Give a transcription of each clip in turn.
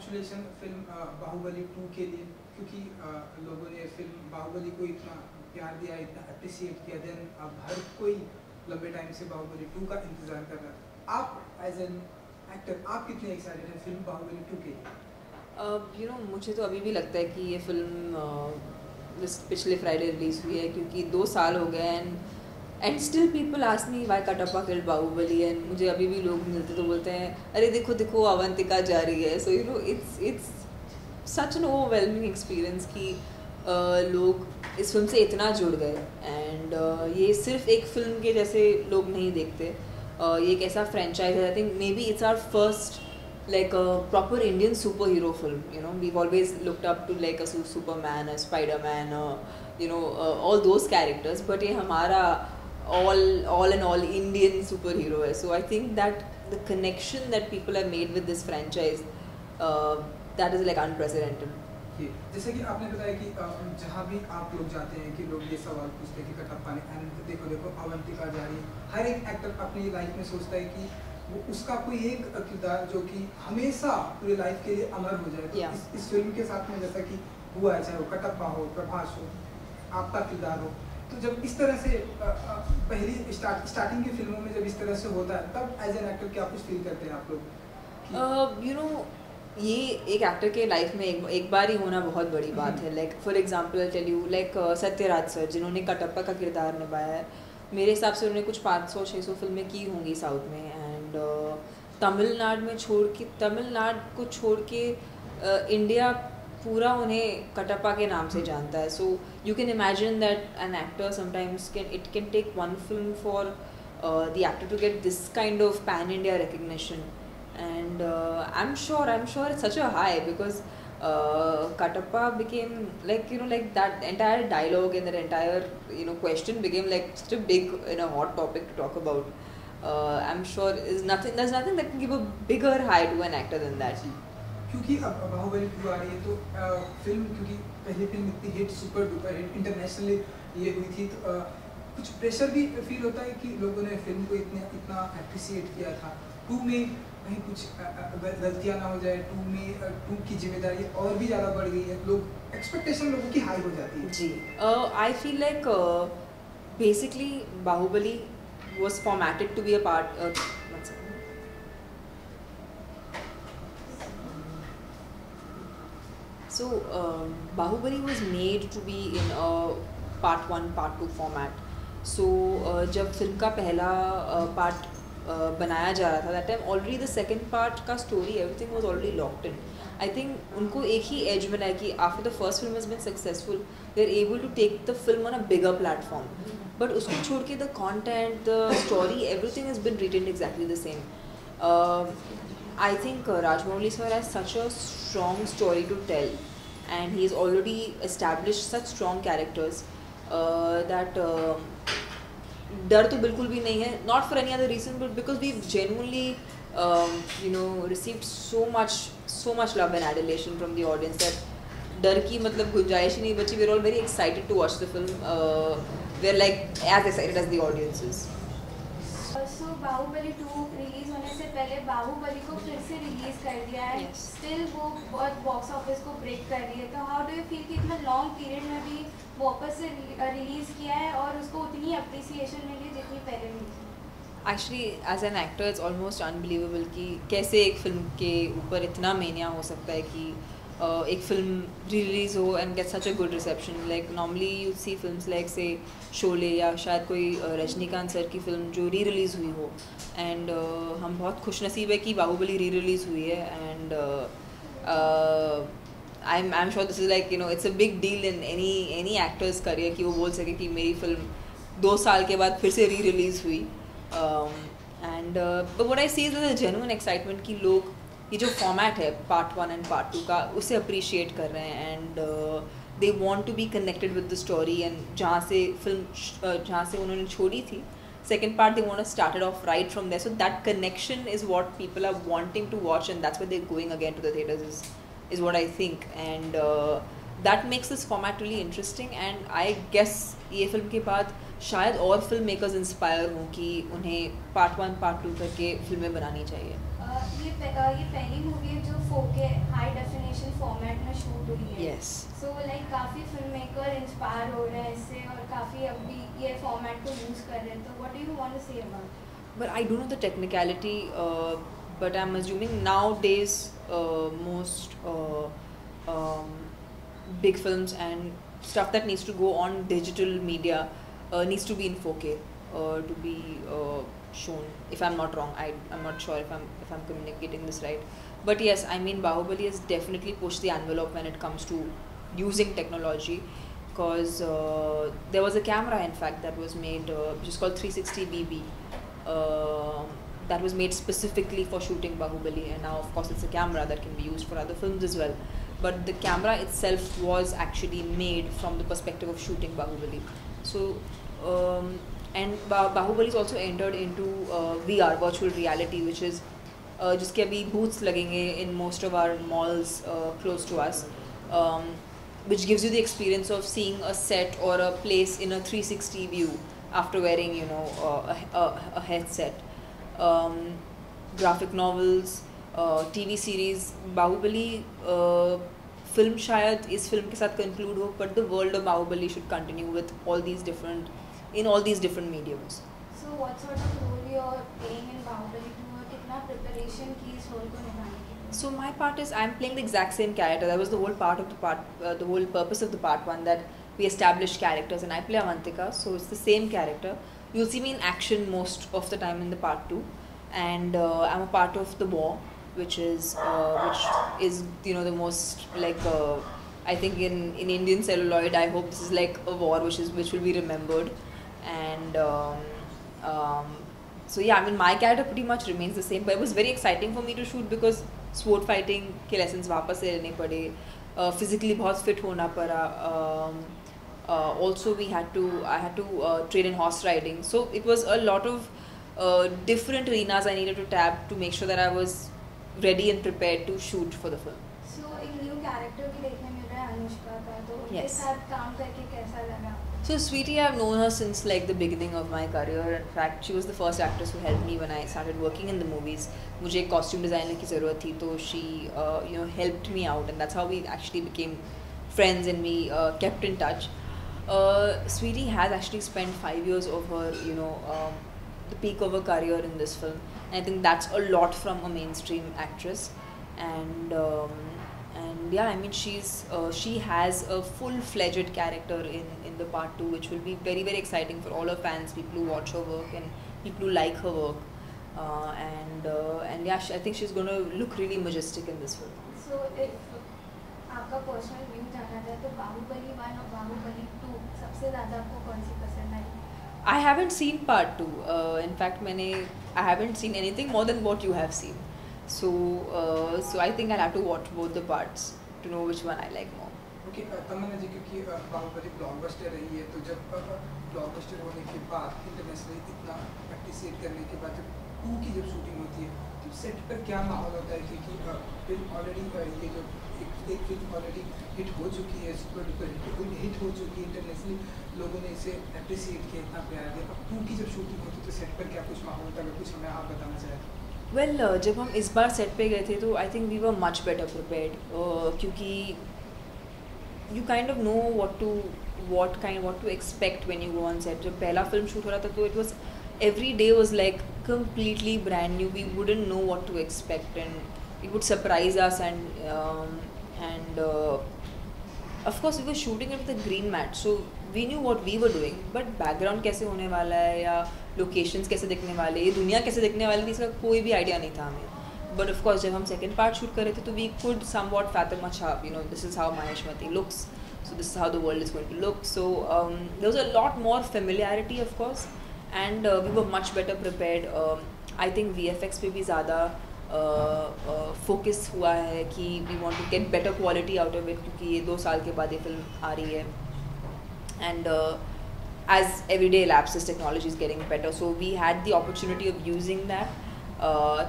Congratulation film Baahubali 2 के लिए, क्योंकि लोगों ने फिल्म बाहुबली को इतना प्यार दिया, इतना अप्रिसिएट किया। देन अब हर कोई लंबे टाइम से बाहुबली 2 का इंतज़ार कर रहा था। आप एज एन एक्टर आप कितने एक्साइटेड हैं फिल्म बाहुबली 2 के लिए? मुझे तो अभी भी लगता है कि ये फिल्म पिछले फ्राइडे रिलीज़ हुई है, क्योंकि 2 साल हो गए and still people ask me why Kattappa killed Baahubali. And मुझे अभी भी लोग मिलते तो बोलते हैं अरे देखो देखो अवंतिका जा रही है। So it's such an overwhelming experience कि लोग इस फिल्म से इतना जुड़ गए। एंड ये सिर्फ एक फिल्म के जैसे लोग नहीं देखते। ये एक ऐसा फ्रेंचाइज है, I think maybe it's our first like a proper Indian superhero film. We've always looked up to like a Superman, a Spider-Man, all those characters, but ये हमारा all in all Indian superhero है. So I think that the connection that people have made with this franchise, that is like unprecedented. जैसे कि आपने बताया कि जहाँ भी आप लोग जाते हैं कि लोग ये सवाल पूछते हैं कि कटप्पा ने एंड देखो देखो अवंतिका जा रही है। हर एक एक्टर अपनी लाइफ में सोचता है कि वो उसका कोई एक किरदार जो कि हमेशा पूरी लाइफ के लिए अमर हो जाए। तो इस फिल्म के साथ में जैसा कि हुआ है, चाहे वो कटप्पा हो, प्रभास हो, आपका किरदार हो, तो जब इस तरह से पहली स्टार्टिंग की फिल्मों में जब इस तरह से होता है, तब एज एन एक्टर क्या कुछ फील करते हैं आप लोग? ये एक एक्टर के लाइफ में एक बार ही होना बहुत बड़ी बात है। Like for example tell you like Sathyaraj sir, जिन्होंने कटप्पा का किरदार निभाया है। मेरे हिसाब से उन्होंने कुछ 500-600 फिल्में की होंगी साउथ में। एंड तमिलनाडु को छोड़ के इंडिया पूरा उन्हें कटप्पा के नाम से जानता है। So you can imagine that an actor sometimes can take one film for the actor to get this kind of pan India recognition. And I'm sure it's such a high because Katappa became like that entire dialogue and that entire question became like such a big hot topic to talk about. I'm sure there's nothing that can give a bigger high to an actor than that. क्योंकि अब बाहुबली 2 आ रही है तो film, क्योंकि पहली film इतनी hit, super duper hit internationally ये हुई थी, तो कुछ प्रेशर भी फील होता है कि लोगों ने फिल्म को इतना अप्रिसिएट किया था। 2 में कहीं कुछ गलतियाँ ना हो जाए, 2 की जिम्मेदारी और भी ज़्यादा बढ़ गई है, लोग एक्सपेक्टेशन लोगों की हाई हो जाती है। जी, I feel like basically Baahubali was formatted to be a part So Bahubali was made to be in a part 1, part 2 format. So जब फिल्म का पहला पार्ट बनाया जा रहा था, that time already the second part का story everything was already locked in. I think उनको एक ही edge मिला है कि after the first film has been successful, they're able to take the film on a bigger platform. But उसको छोड़ के the content, the story, everything has been retained exactly the same. I think Rajamouli sir has such a strong story to tell, and he's already established such strong characters that डर तो बिल्कुल भी नहीं है, not for any other reason but because we've genuinely received so much love and adulation from the audience that डर की मतलब गुंजाइश ही नहीं बची. We're all very excited to watch the film. We're like as excited as the audience is. So Baahubali 2 release होने से पहले बाहुबली को फिर से रिलीज कर दिया है. स्टिल वो बहुत बॉक्स ऑफिस को ब्रेक कर रही है. तो हाउ डू यू फील कि इतना लॉन्ग पीरियड में भी वापस से रिलीज किया है और उसको उतनी अप्रिसिएशन मिली जितनी पहले मिली थी? Actually, as an actor, it's almost unbelievable कि कैसे एक फिल्म के ऊपर इतना मेनिया हो सकता है कि एक फिल्म री-रिलीज हो and get such a good reception. Like normally you see films like say Sholay या शायद कोई रजनीकांत सर की फिल्म जो री-रिलीज़ हुई हो, and हम बहुत खुशनसीब है कि बाहुबली री-रिलीज़ हुई है. And I'm sure this is like it's a big deal in any actor's career कि वो बोल सके कि मेरी फिल्म 2 साल के बाद फिर से री-रिलीज़ हुई. But what I see is a genuine excitement कि लोग ये जो फॉर्मेट है पार्ट 1 एंड पार्ट 2 का उसे अप्रिशिएट कर रहे हैं. And they want to be connected with the story. And जहाँ से उन्होंने छोड़ी थी second part, they want to start it off right from there. So that connection is what people are wanting to watch, and that's why they're going again to the theaters is what I think. And that makes this format really interesting. And I guess ये film के बाद शायद और film makers inspire हों कि उन्हें part 1 part 2 करके फिल्में बनानी चाहिए. ये पहली मूवी है जो 4K हाई डेफिनेशन फॉर्मेट में शूट हुई है. Yes. सो लाइक काफ़ी फिल्म मेकर इंस्पायर हो रहे हैं इससे और काफ़ी अभी ये फॉर्मेट को यूज़ कर रहे हैं. तो what do you want to say about? But I don't know the technicality, but I'm assuming nowadays most um, big films and stuff that needs to go on digital media needs to be in 4K to be shown. If I'm not wrong, I'm not sure if I'm communicating this right. But yes, I mean Bahubali has definitely pushed the envelope when it comes to using technology. Because there was a camera, in fact, that was made, which is called 360 BB. That was made specifically for shooting Bahubali, and now of course it's a camera that can be used for other films as well. But the camera itself was actually made from the perspective of shooting Bahubali. So and Bahubali is also entered into VR, virtual reality, which is जिसके अभी booths लगेंगे in most of our malls close to us, which gives you the experience of seeing a set or a place in a 360 view after wearing, you know, a headset. Graphic novels, TV series, Bahubali film शायद इस film के साथ conclude हो, but the world of Bahubali should continue with all these different mediums. So what sort of role you're playing in Bahubali 2 और कितना preparation की इस role को निभाने के लिए? So my part is I'm playing the exact same character. That was the whole purpose of the part 1, that we established characters, and I play Avantika, so it's the same character. You'll see me in action most of the time in the part 2, and I'm a part of the war, which is you know the most like I think in Indian celluloid, I hope this is like a war which will be remembered, and so yeah, I mean my character pretty much remains the same, but it was very exciting for me to shoot because sword fighting के lessons वापस से लेने पड़े, physically बहुत fit होना पड़ा. Also I had to train in horse riding, so it was a lot of different arenas I needed to tap to make sure that I was ready and prepared to shoot for the film. So एक new character भी देखने मिल रहा है अनुष्का का, तो उनके Yes. साथ काम करके कैसा लगा? So Sweetie, I've known her since like the beginning of my career. In fact, she was the first actress who helped me when I started working in the movies. मुझे एक costume designer की ज़रूरत थी, तो she you know helped me out, and that's how we actually became friends and we kept in touch. Sweetie has actually spent 5 years of her, you know, the peak of her career in this film, and I think that's a lot from a mainstream actress. And yeah, I mean she has a full-fledged character in the part 2, which will be very, very exciting for all her fans, people who watch her work and people who like her work. And yeah, I think she's going to look really majestic in this film. So if आपका personal view जानना चाहे तो बाहुबली 1 और बाहुबली 2 सबसे ज़्यादा आपको कौन सी पसंद आई? I haven't seen part 2. In fact, I haven't seen anything more than what you have seen. So I think I'll have to watch both the parts to know which one I like more. Okay Tamannaah ji, क्योंकि Baahubali blockbuster रही है, तो जब blockbuster होने के बाद internationally इतना appreciate करने के बाद जब 2 की जब शूटिंग होती है, तो सेट पर क्या माहौल होता है? क्योंकि फिल्म ऑलरेडी ये जो एक फिल्म ऑलरेडी हिट हो चुकी है, हिट हो चुकी है, इंटरनेशनली लोगों ने इसे अप्रिशिएट किया, इतना प्यार दिया. अब 2 की जब शूटिंग होती है तो सेट पर क्या कुछ माहौल होता है? अगर कुछ हमें आप बताना चाहें. Well, जब हम इस बार सेट पे गए थे तो I think we were much better prepared, क्योंकि you kind of know what to expect when you go on set. जब पहला फिल्म शूट हो रहा था तो it was every day was like completely brand new. We wouldn't know what to expect, and it would surprise us, and of course we were shooting it with a green mat, so we knew what we were doing, but background कैसे होने वाला है या locations कैसे दिखने वाले, ये दुनिया कैसे दिखने वाली थी, इसका कोई भी आइडिया नहीं था हमें. But of course जब हम second part shoot कर रहे थे तो we could somewhat fathom, अच्छा, you know, this is how Maheshmati looks, so this is how the world is going to look. So there was a lot more familiarity, of course, and we were much better prepared. I think VFX पे भी ज़्यादा focus हुआ है कि we want to get better quality out of it, क्योंकि ये 2 साल के बाद ये फिल्म आ रही है, and as every day elapses, technology is getting better, so we had the opportunity of using that,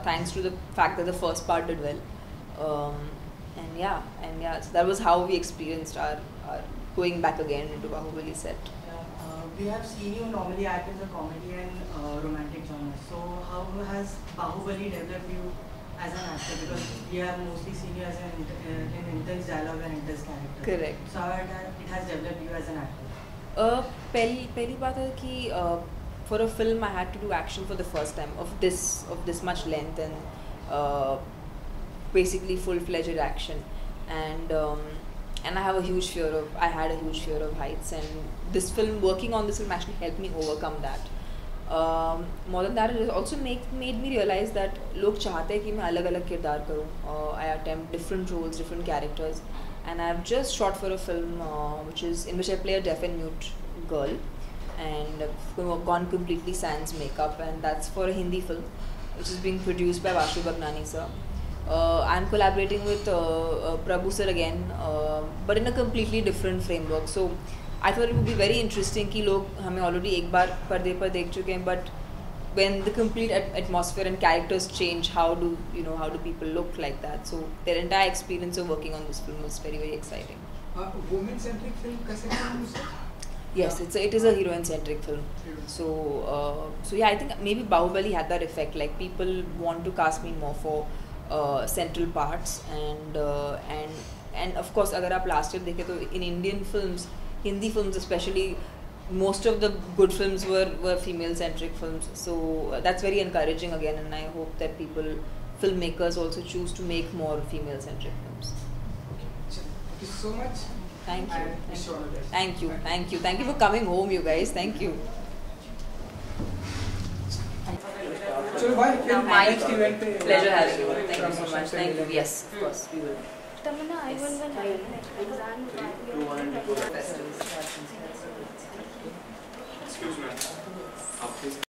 thanks to the fact that the first part did well, and yeah, so that was how we experienced our going back again into Bahubali set. we have seen you normally act in the comedy and romantic genre. So how has Bahubali developed you as an actor? Because we have mostly seen you as an intense dialogue and intense character. Correct. So how it has developed you as an actor? पहली बात है कि for a film I had to do action for the first time of this much length and basically full-fledged action, and I had a huge fear of heights, and working on this film actually helped me overcome that. More than that, it also made me realize that लोग चाहते हैं कि मैं अलग-अलग किरदार करूँ. I attempt different roles, different characters, and I've just shot for a film in which I play a deaf and mute girl, and I've gone completely sans makeup, and that's for a Hindi film which is being produced by Vashu Bagnani sir. I'm collaborating with Prabhu sir again, but in a completely different framework. So I thought it would be very interesting कि लोग हमें already एक बार पर्दे पर देख चुके हैं, but when the complete atmosphere and characters change, how do people look like that? So their entire experience of working on this film was very, very exciting. Women-centric film कैसे बनाऊँ उसे? Yes, it is a heroine-centric film. So yeah, I think maybe Bahubali had that effect. Like people want to cast me more for central parts, and of course, अगर आप last year देखें तो in Indian films, Hindi films especially, most of the good films were female-centric films. So that's very encouraging again, and I hope that filmmakers also choose to make more female-centric films. Thank you so much. Thank you. And wish you all the best. Thank you for coming home, you guys. Thank you. चलो भाई फिर My next event पे pleasure having you. Thank you so much. Thank you. Yes, of course, we will. Tamannaah I-11 exam Festivals. Excuse me.